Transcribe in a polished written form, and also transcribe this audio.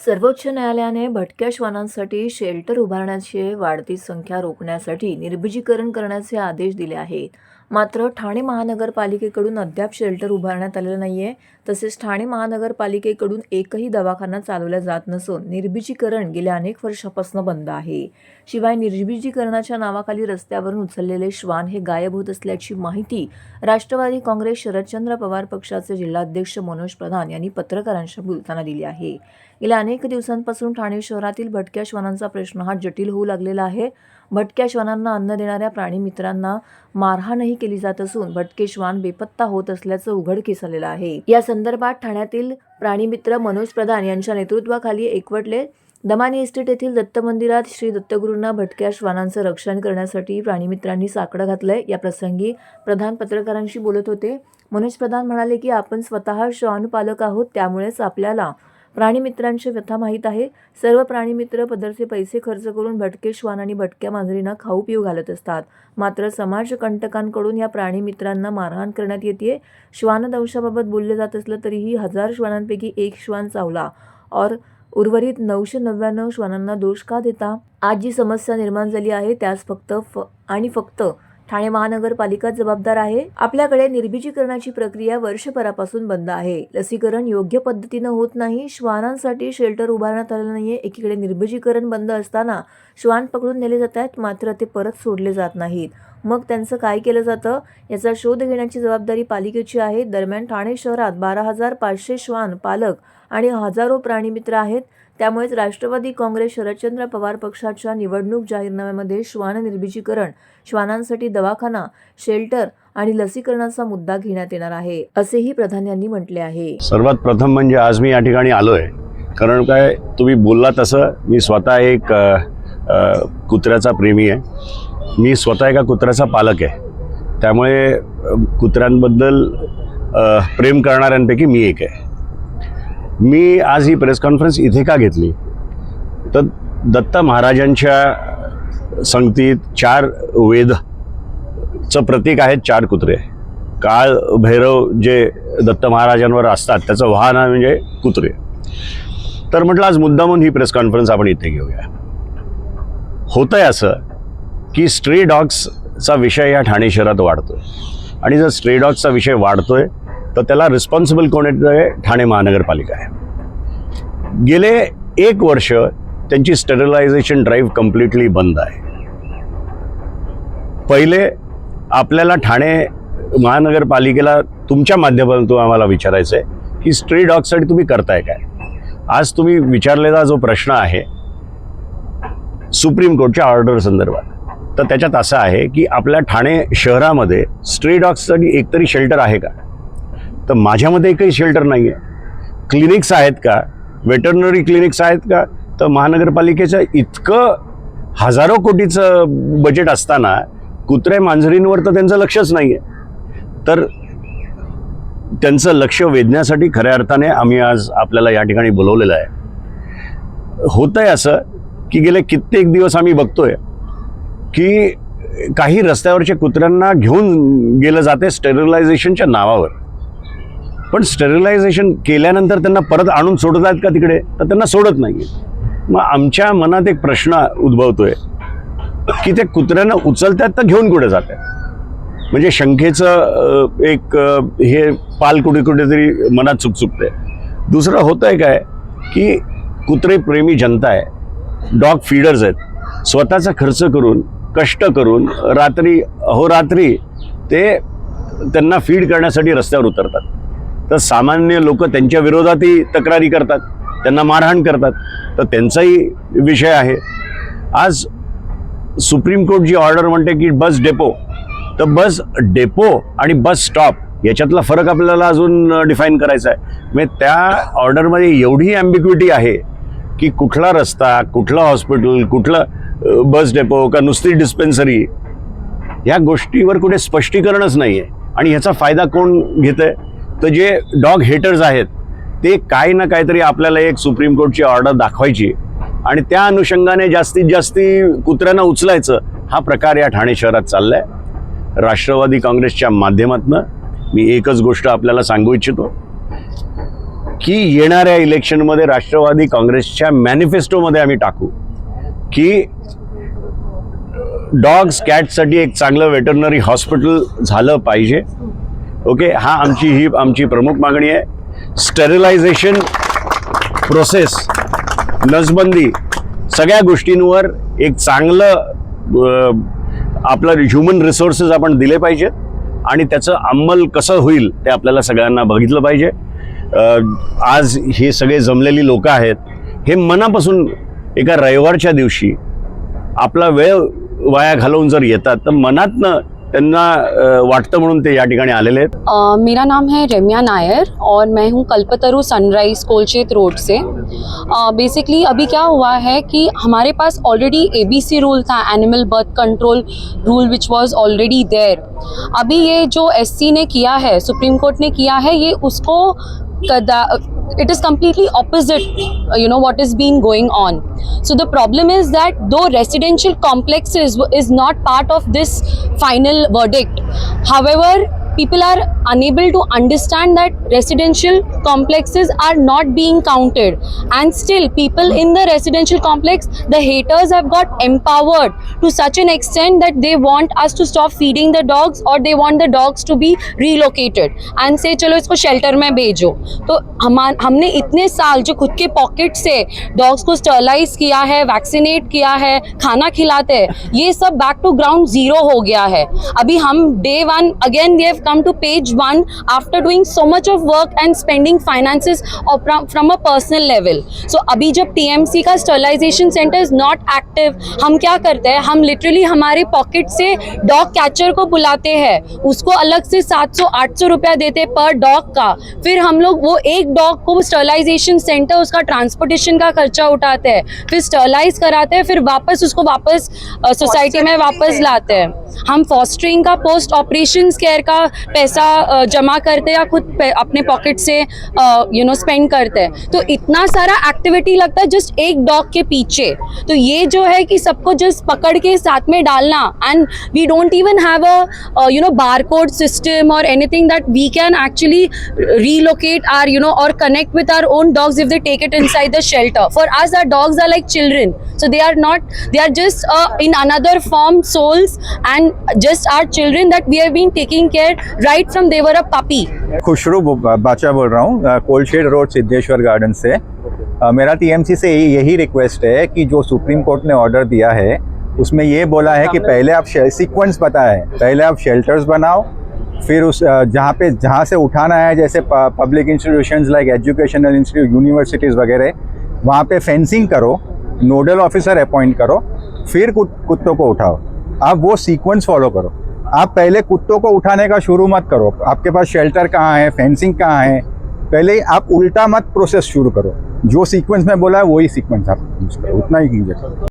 सर्वोच्च न्यायालयाने भटक्या श्वानांसाठी शेल्टर उभारण्याची वाढती संख्या रोखण्यासाठी निर्बीजीकरण करण्याचे आदेश दिले आहेत. मात्र ठाणे महानगरपालिकेकडून अद्याप शेल्टर उभारण्यात आलेलं नाहीये. तसेच ठाणे महानगरपालिकेकडून एकही दवाखाना चालवला जात नसून निर्बीजीकरण गेल्या अनेक वर्षापासून बंद आहे. शिवाय निर्बीजीकरणाच्या नावाखाली रस्त्यावरून उचललेले श्वान हे गायब होत असल्याची माहिती राष्ट्रवादी काँग्रेस शरदचंद्र पवार पक्षाचे जिल्हाध्यक्ष मनोज प्रधान यांनी पत्रकारांशी बोलताना दिली आहे. गेल्या अनेक दिवसांपासून ठाणे शहरातील भटक्या श्वानांचा प्रश्न हा जटिल होऊ लागलेला आहे. भटक्या श्वानांना अन्न देणाऱ्या प्राणीमित्रांना मारहाणही केली जात असून भटके श्वान बेपत्ता होत असल्याचं उघडकीस आलेलं आहे. या संदर्भात ठाण्यातील प्राणीमित्र मनोज प्रधान यांच्या नेतृत्वाखाली एकवटले दमानी इस्टेट येथील दत्त मंदिरात श्री दत्तगुरूंना भटक्या श्वानांचं रक्षण करण्यासाठी प्राणीमित्रांनी साकडं घातलंय. या प्रसंगी प्रधान पत्रकारांशी बोलत होते. मनोज प्रधान म्हणाले की आपण स्वतः श्वानपालक आहोत, त्यामुळेच आपल्याला प्राणीमित्रांची व्यथा माहीत आहे. सर्व प्राणीमित्र पदरचे पैसे खर्च करून भटके श्वान आणि भटक्या मांजरींना खाऊ पिऊ घालत असतात. मात्र समाजकंटकांकडून या प्राणीमित्रांना मारहाण करण्यात येते. श्वानदंशाबाबत बोलले जात असलं तरीही 1000 श्वानांपैकी एक श्वान चावला और उर्वरित 999 श्वानांना दोष का देता? आज जी समस्या निर्माण झाली आहे त्यास फक्त ठाणे महानगरपालिका जबाबदार आहे. आपल्याकडे निर्बीजीकरणाची प्रक्रिया वर्षभरापासून बंद आहे. लसीकरण योग्य पद्धतीनं होत नाही. श्वानांसाठी शेल्टर उभारण्यात आलेलं नाहीये. एकीकडे निर्बीजीकरण बंद असताना श्वान पकडून नेले जात आहेत, मात्र ते परत सोडले जात नाहीत. मग त्यांचं काय केलं जातं याचा शोध घेण्याची जबाबदारी पालिकेची आहे. दरम्यान ठाणे शहरात 12,500 श्वान पालक आणि हजारो प्राणीमित्र आहेत. त्यामुळेच राष्ट्रवादी काँग्रेस शरदचंद्र पवार पक्षाच्या निवडणूक जाहीरनाम्यामध्ये श्वान निर्बीजीकरण, श्वानांसाठी दवाखाना, शेल्टर आणि लसीकरणाचा मुद्दा घेण्यात येणार आहे, असेही प्रधान यांनी म्हटले आहे. सर्वात प्रथम म्हणजे आज मी या ठिकाणी आलोय कारण काय तुम्ही बोलला तसं मी स्वतः एक कुत्र्याचा प्रेमी आहे. मी स्वतः एका कुत्र्याचा पालक आहे. त्यामुळे कुत्र्यांबद्दल प्रेम करणाऱ्यांपैकी मी एक आहे. मी आज ही प्रेस कॉन्फरन्स इथे का घेतली तर दत्त महाराजांच्या संगतीत 4 वेदचं प्रतीक आहेत 4 कुत्रे. काळ भैरव जे दत्त महाराजांवर असतात त्याचं वाहन म्हणजे कुत्रे. तर म्हटलं आज मुद्दामून ही प्रेस कॉन्फरन्स आपण इथे घेऊया. होतंय असं की स्ट्रे डॉग्सचा विषय या ठाणे शहरात वाढतोय आणि जर स्ट्रे डॉग्सचा विषय वाढतोय तर त्याला रिस्पॉन्सिबल कोण आहे? ठाणे महानगरपालिका आहे. गेले 1 वर्ष त्यांची स्टेरिलायझेशन ड्राईव्ह कम्प्लिटली बंद आहे. पहिले आपल्याला ठाणे महानगरपालिकेला तुमच्या माध्यमातून आम्हाला विचारायचं आहे की स्ट्रे डॉगसाठी तुम्ही करताय काय? आज तुम्ही विचारलेला जो प्रश्न आहे सुप्रीम कोर्टच्या ऑर्डर संदर्भात, तर त्याच्यात असं आहे की आपल्या ठाणे शहरामध्ये स्ट्रे डॉग्ससाठी एकतरी शेल्टर आहे का? तर माझ्यामध्ये एकही शेल्टर नाही आहे. क्लिनिक्स आहेत का? वेटरनरी क्लिनिक्स आहेत का? तर महानगरपालिकेचं इतकं हजारो कोटीचं बजेट असताना कुत्रे मांजरींवर तर त्यांचं लक्षच नाही आहे. तर त्यांचं लक्ष वेधण्यासाठी खऱ्या अर्थाने आम्ही आज आपल्याला या ठिकाणी बोलवलेलं आहे. होतंय असं की गेले कित्येक दिवस आम्ही बघतोय की काही रस्त्यावरच्या कुत्र्यांना घेऊन गेलं जाते स्टेरिलायझेशनच्या नावावर. पण स्टेरिलायझेशन केल्यानंतर त्यांना परत आणून सोडत आहेत का तिकडे? तर त्यांना सोडत नाही. मग आमच्या मनात एक प्रश्न उद्भवतोय की ते कुत्र्यांना उचलतात तर घेऊन कुठे जातात? म्हणजे शंखेचं एक हे पाल कुठेतरी मनात चुकचुकते. दुसरं होतं आहे काय की कुत्रे प्रेमी जनता आहे, डॉग फीडर्स आहेत. स्वतःचा खर्च करून कष्ट करून रात्री अहोरात्री ते त्यांना फीड करण्यासाठी रस्त्यावर उतरतात. तर सामान्य लोक त्यांच्या विरोधातही तक्रारी करतात, त्यांना मारहाण करतात. तर त्यांचाही विषय आहे. आज सुप्रीम कोर्ट जी ऑर्डर म्हणते की बस डेपो, तर बस डेपो आणि बस स्टॉप याच्यातला फरक आपल्याला अजून डिफाईन करायचा आहे. म्हणजे त्या ऑर्डरमध्ये एवढी ॲम्बिग्विटी आहे की कुठला रस्ता, कुठलं हॉस्पिटल, कुठलं बस डेपो का नुसती डिस्पेन्सरी, ह्या गोष्टीवर कुठे स्पष्टीकरणच नाही आहे. आणि ह्याचा फायदा कोण घेतंय? तर जे डॉग हेटर्स आहेत ते काही ना काहीतरी आपल्याला एक सुप्रीम कोर्टची ऑर्डर दाखवायची आणि त्या अनुषंगाने जास्तीत जास्त कुत्र्यांना उचलायचं, हा प्रकार या ठाणे शहरात चाललाय. राष्ट्रवादी काँग्रेसच्या माध्यमातून मी एकच गोष्ट आपल्याला सांगू इच्छितो की येणाऱ्या इलेक्शनमध्ये राष्ट्रवादी काँग्रेसच्या मॅनिफेस्टोमध्ये आम्ही टाकू की डॉग्स कॅटसाठी एक चांगलं वेटरनरी हॉस्पिटल झालं पाहिजे. ओके, ही आमची प्रमुख मागणी आहे. स्टेरिलायझेशन प्रोसेस, नसबंदी, सगळ्या गोष्टींवर एक चांगलं आपलं ह्युमन रिसोर्सेस आपण दिले पाहिजेत आणि त्याचं अंमल कसं होईल ते आपल्याला सगळ्यांना बघितलं पाहिजे. आज हे सगळे जमलेली लोक आहेत, हे मनापासून एका रविवारच्या दिवशी आपला वेळ वाया घालवून जर येतात तर मनातनं त्यांना वाटतं म्हणून ते या ठिकाणी आलेले आहेत. मेरा नाम है रम्या नायर और मैं हूँ कल्पतरु सनराइज कोलचेत रोड से. बेसिकली अभी क्या हुआ है कि हमारे पास ऑलरेडी ABC रूल था, animal birth control rule, which was already there. अभी ये जो SC ने किया है, सुप्रीम कोर्ट ने किया है, ये उसको it is completely opposite, what is being going on. So the problem is that though residential complexes is not part of this final verdict, however people are unable to understand that residential complexes are not being counted, and still people in the residential complex, the haters have got empowered to such an extent that they want us to stop feeding the dogs, or they want the dogs to be relocated and say चलो इसको shelter में भेजो. तो हमने इतने साल जो खुद के पॉकेट से डॉग्स को स्टरलाइज किया है, वैक्सीनेट किया है, खाना खिलाते हैं, ये सब बैक टू ग्राउंड जीरो हो गया है. अभी हम day one again we have come to page 1 after doing so much of work and spending finances from a personal level. So अभी जब TMC का sterilisation centre is not active, हम क्या करते हैं, हम लिटरली हमारे पॉकेट से डॉग कैचर को बुलाते हैं, उसको अलग से 700-800 रुपया देते पर डॉग का. फिर हम लोग वो एक डॉग को स्टरलाइजेशन सेंटर उसका ट्रांसपोर्टेशन का खर्चा उठाते हैं, फिर स्टरलाइज कराते हैं, फिर उसको वापस सोसाइटी में वापस लाते हैं. हम फॉस्टरिंग का, पोस्ट ऑपरेशन केयर का पैसा जमा करते हैं या खुद अपने पॉकेट से स्पेंड करते हैं. तो इतना सारा एक्टिविटी लगता है जस्ट एक डॉग के पीछे. तो ये जो है कि सबको जस्ट पकड़ के साथ में डालना, and we don't even have a barcode system और anything that we can actually relocate our or connect with our own dogs if they take it inside the shelter. For us, our dogs are like children, so they are just in another form souls, and just our children that we have been taking care right from they were a puppy. Khushru बाचा बोल रहा हूँ, कोलशेड road Siddheshwar garden से. मेरा TMC से यही request है कि जो supreme court ने ऑर्डर दिया है उसमें ये बोला है कि पहले आप सीक्वेंस बताएं, पहले आप शेल्टर्स बनाओ, फिर उस जहाँ से उठाना है, जैसे public institutions like educational institute, universities वगैरह, वहाँ पे फेंसिंग करो, नोडल ऑफिसर अपॉइंट करो, फिर कुत्तों को उठाओ. आप वो सीक्वेंस फॉलो करो. आप पहले कुत्तों को उठाने का शुरू मत करो. आपके पास शेल्टर कहाँ है, फेंसिंग कहाँ है, पहले आप उल्टा मत प्रोसेस शुरू करो. जो सीक्वेंस में बोला है वही सीक्वेंस आप यूज़ करो, उतना ही कीजिए.